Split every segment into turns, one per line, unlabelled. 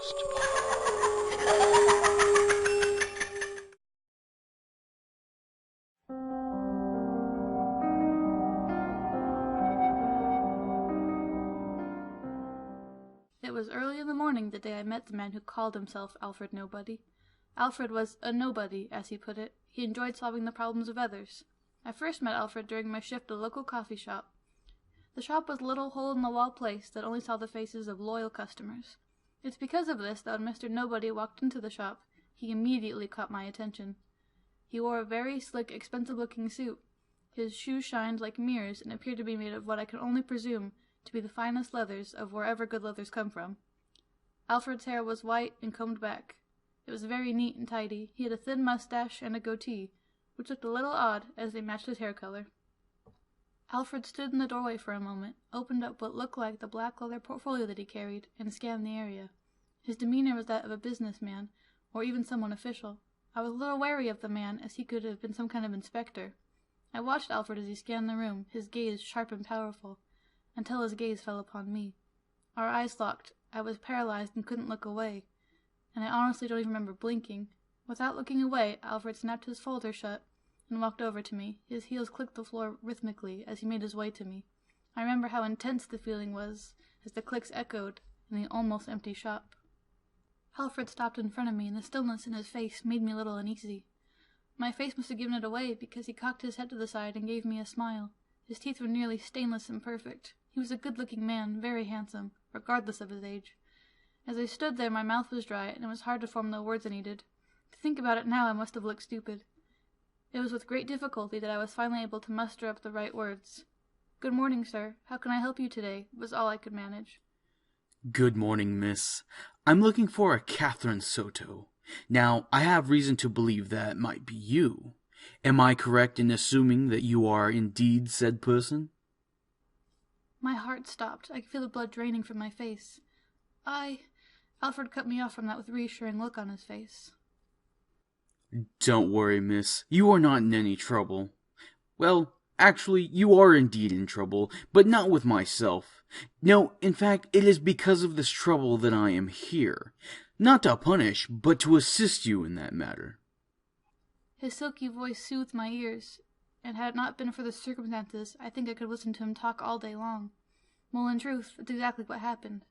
It was early in the morning the day I met the man who called himself Alfred Nobody. Alfred was a nobody, as he put it. He enjoyed solving the problems of others. I first met Alfred during my shift at a local coffee shop. The shop was a little hole-in-the-wall place that only saw the faces of loyal customers. It's because of this that when Mr. Nobody walked into the shop, he immediately caught my attention. He wore a very slick, expensive-looking suit. His shoes shined like mirrors and appeared to be made of what I can only presume to be the finest leathers of wherever good leathers come from. Alfred's hair was white and combed back. It was very neat and tidy. He had a thin mustache and a goatee, which looked a little odd as they matched his hair color. Alfred stood in the doorway for a moment, opened up what looked like the black leather portfolio that he carried, and scanned the area. His demeanor was that of a businessman, or even someone official. I was a little wary of the man, as he could have been some kind of inspector. I watched Alfred as he scanned the room, his gaze sharp and powerful, until his gaze fell upon me. Our eyes locked. I was paralyzed and couldn't look away, and I honestly don't even remember blinking. Without looking away, Alfred snapped his folder shut and walked over to me. His heels clicked the floor rhythmically as he made his way to me. I remember how intense the feeling was as the clicks echoed in the almost empty shop. Alfred stopped in front of me, and the stillness in his face made me a little uneasy. My face must have given it away, because he cocked his head to the side and gave me a smile. His teeth were nearly stainless and perfect. He was a good-looking man, very handsome, regardless of his age. As I stood there, my mouth was dry, and it was hard to form the words I needed. To think about it now, I must have looked stupid. It was with great difficulty that I was finally able to muster up the right words. "Good morning, sir. How can I help you today?" was all I could manage.
"Good morning, miss. I'm looking for a Catherine Soto. Now, I have reason to believe that might be you. Am I correct in assuming that you are indeed said person?"
My heart stopped. I could feel the blood draining from my face. Alfred cut me off from that with a reassuring look on his face.
"Don't worry, miss. You are not in any trouble. Well, actually, you are indeed in trouble, but not with myself. No, in fact, it is because of this trouble that I am here. Not to punish, but to assist you in that matter."
His silky voice soothed my ears, and had it not been for the circumstances, I think I could listen to him talk all day long. Well, in truth, that's exactly what happened.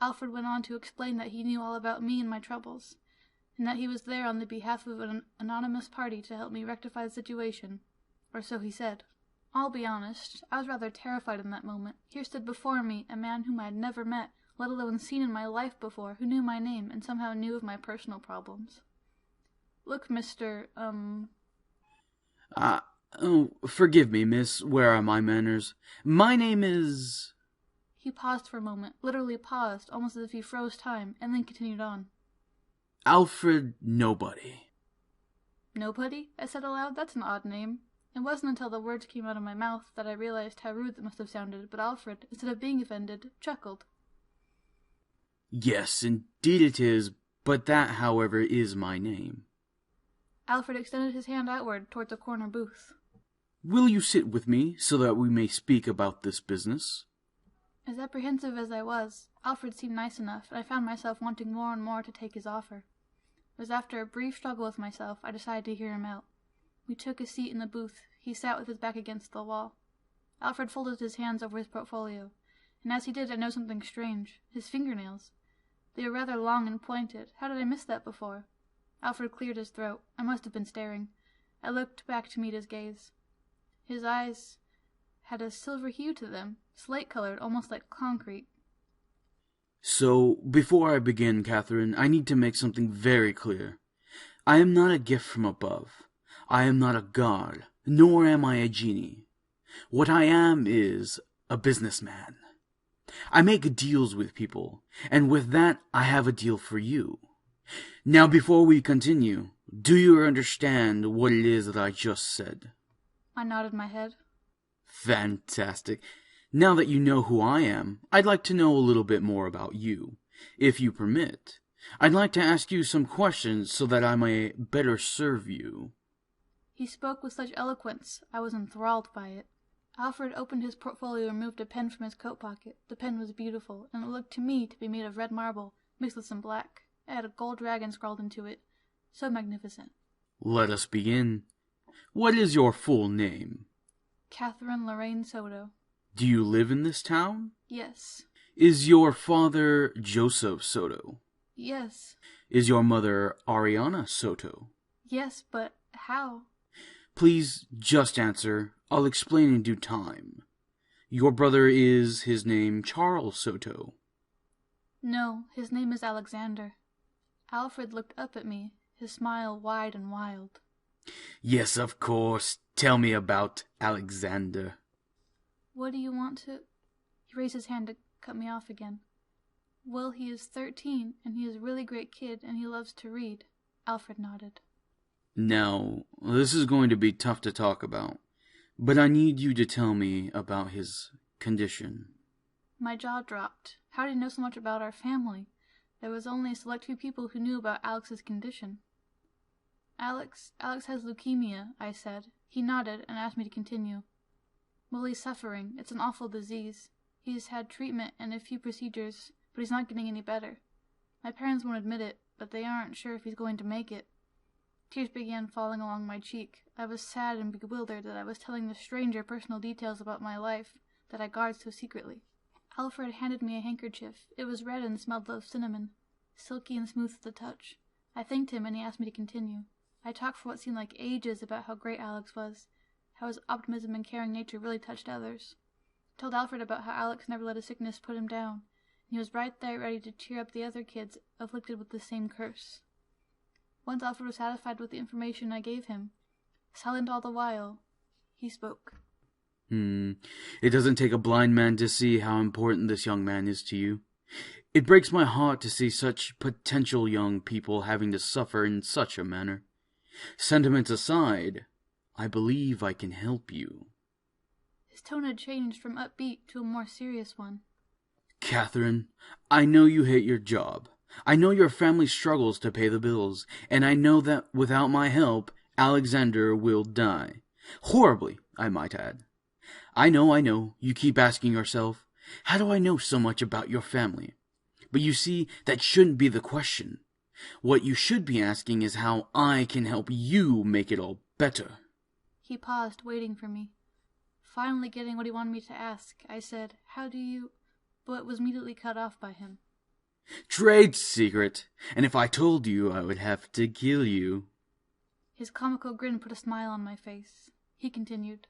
Alfred went on to explain that he knew all about me and my troubles, and that he was there on the behalf of an anonymous party to help me rectify the situation, or so he said. I'll be honest, I was rather terrified in that moment. Here stood before me a man whom I had never met, let alone seen in my life before, who knew my name and somehow knew of my personal problems. "Look, Mr.
Forgive me, miss. Where are my manners? My name is—"
He paused for a moment, literally paused, almost as if he froze time, and then continued on.
"Alfred Nobody."
"Nobody?" I said aloud. "That's an odd name." It wasn't until the words came out of my mouth that I realized how rude that must have sounded, but Alfred, instead of being offended, chuckled.
"Yes, indeed it is, but that, however, is my name."
Alfred extended his hand outward towards a corner booth.
"Will you sit with me, so that we may speak about this business?"
As apprehensive as I was, Alfred seemed nice enough, and I found myself wanting more and more to take his offer. It was after a brief struggle with myself I decided to hear him out. We took a seat in the booth. He sat with his back against the wall. Alfred folded his hands over his portfolio, and as he did I noticed something strange. His fingernails. They were rather long and pointed. How did I miss that before? Alfred cleared his throat. I must have been staring. I looked back to meet his gaze. His eyes had a silver hue to them, slate-colored, almost like concrete.
"So, before I begin, Catherine, I need to make something very clear. I am not a gift from above. I am not a god, nor am I a genie. What I am is a businessman. I make deals with people, and with that I have a deal for you. Now, before we continue, do you understand what it is that I just said?"
I nodded my head.
"Fantastic. Now that you know who I am, I'd like to know a little bit more about you, if you permit. I'd like to ask you some questions so that I may better serve you."
He spoke with such eloquence, I was enthralled by it. Alfred opened his portfolio and removed a pen from his coat pocket. The pen was beautiful, and it looked to me to be made of red marble, mixed with some black. It had a gold dragon scrawled into it. So magnificent.
Let us begin. What is your full name?
Catherine Lorraine Soto.
Do you live in this town?
Yes.
Is your father Joseph Soto?
Yes.
Is your mother Ariana Soto?
Yes, but how?
Please just answer. I'll explain in due time. Your brother is his name Charles Soto?
No, his name is Alexander. Alfred looked up at me, his smile wide and wild.
Yes, of course. Tell me about Alexander.
What do you want to... He raised his hand to cut me off again. Well, he is 13, and he is a really great kid, and he loves to read. Alfred nodded.
Now, this is going to be tough to talk about, but I need you to tell me about his condition.
My jaw dropped. How did he know so much about our family? There was only a select few people who knew about Alex's condition. Alex has leukemia, I said. He nodded and asked me to continue. Well, he's suffering. It's an awful disease. He's had treatment and a few procedures, but he's not getting any better. My parents won't admit it, but they aren't sure if he's going to make it. Tears began falling along my cheek. I was sad and bewildered that I was telling the stranger personal details about my life that I guard so secretly. Alfred handed me a handkerchief. It was red and smelled of cinnamon, silky and smooth to the touch. I thanked him and he asked me to continue. I talked for what seemed like ages about how great Alex was, how his optimism and caring nature really touched others. I told Alfred about how Alex never let his sickness put him down, and he was right there ready to cheer up the other kids afflicted with the same curse. Once Alfred was satisfied with the information I gave him, silent all the while, he spoke.
It doesn't take a blind man to see how important this young man is to you. It breaks my heart to see such potential young people having to suffer in such a manner. Sentiments aside, I believe I can help you.
His tone had changed from upbeat to a more serious one.
Catherine, I know you hate your job. I know your family struggles to pay the bills, and I know that without my help, Alexander will die. Horribly, I might add. I know, you keep asking yourself, how do I know so much about your family? But you see, that shouldn't be the question. What you should be asking is how I can help you make it all better.
He paused, waiting for me. Finally getting what he wanted me to ask, I said, how do you... but was immediately cut off by him.
Trade secret, and if I told you, I would have to kill you.
His comical grin put a smile on my face. He continued.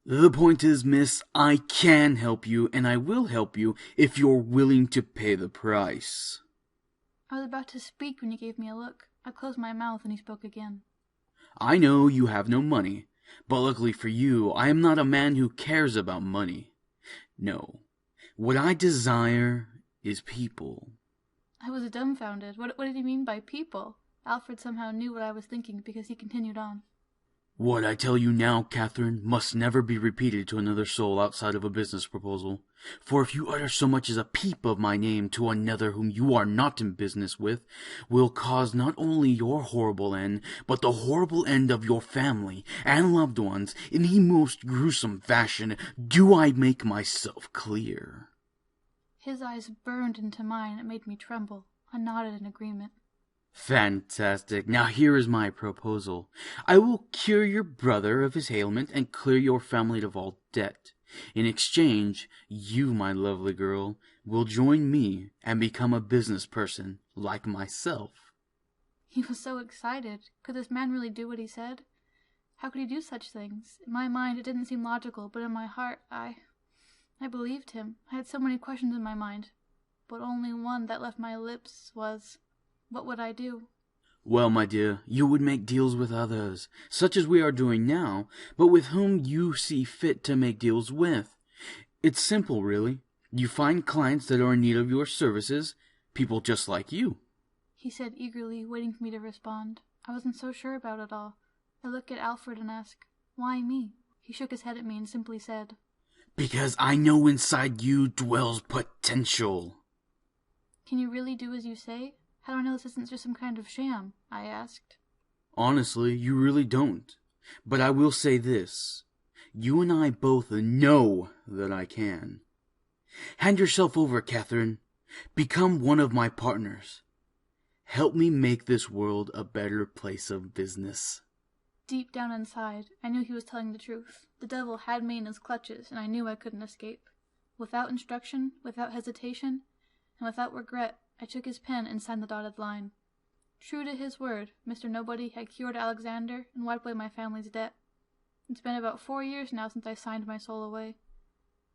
The point is, miss, I can help you, and I will help you if you're willing to pay the price.
I was about to speak when he gave me a look. I closed my mouth and he spoke again.
I know you have no money, but luckily for you, I am not a man who cares about money. No, what I desire is people.
I was dumbfounded. What did he mean by people? Alfred somehow knew what I was thinking because he continued on.
What I tell you now, Catherine, must never be repeated to another soul outside of a business proposal. For if you utter so much as a peep of my name to another whom you are not in business with, will cause not only your horrible end, but the horrible end of your family and loved ones in the most gruesome fashion. Do I make myself clear?
His eyes burned into mine. It made me tremble. I nodded in agreement.
Fantastic. Now here is my proposal. I will cure your brother of his ailment and clear your family of all debt. In exchange, you, my lovely girl, will join me and become a business person like myself.
He was so excited. Could this man really do what he said? How could he do such things? In my mind, it didn't seem logical, but in my heart, I believed him. I had so many questions in my mind, but only one that left my lips was... what would I do?
Well, my dear, you would make deals with others, such as we are doing now, but with whom you see fit to make deals with. It's simple, really. You find clients that are in need of your services, people just like you.
He said eagerly, waiting for me to respond. I wasn't so sure about it all. I looked at Alfred and asked, why me? He shook his head at me and simply said,
because I know inside you dwells potential.
Can you really do as you say? How do I know this isn't just some kind of sham? I asked.
Honestly, you really don't. But I will say this. You and I both know that I can. Hand yourself over, Catherine. Become one of my partners. Help me make this world a better place of business.
Deep down inside, I knew he was telling the truth. The devil had me in his clutches, and I knew I couldn't escape. Without instruction, without hesitation, and without regret, I took his pen and signed the dotted line. True to his word, Mr. Nobody had cured Alexander and wiped away my family's debt. It's been about 4 years now since I signed my soul away.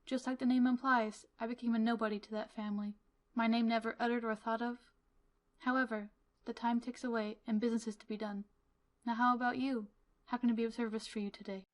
Just like the name implies, I became a nobody to that family, my name never uttered or thought of. However, the time ticks away and business is to be done. Now how about you? How can I be of service for you today?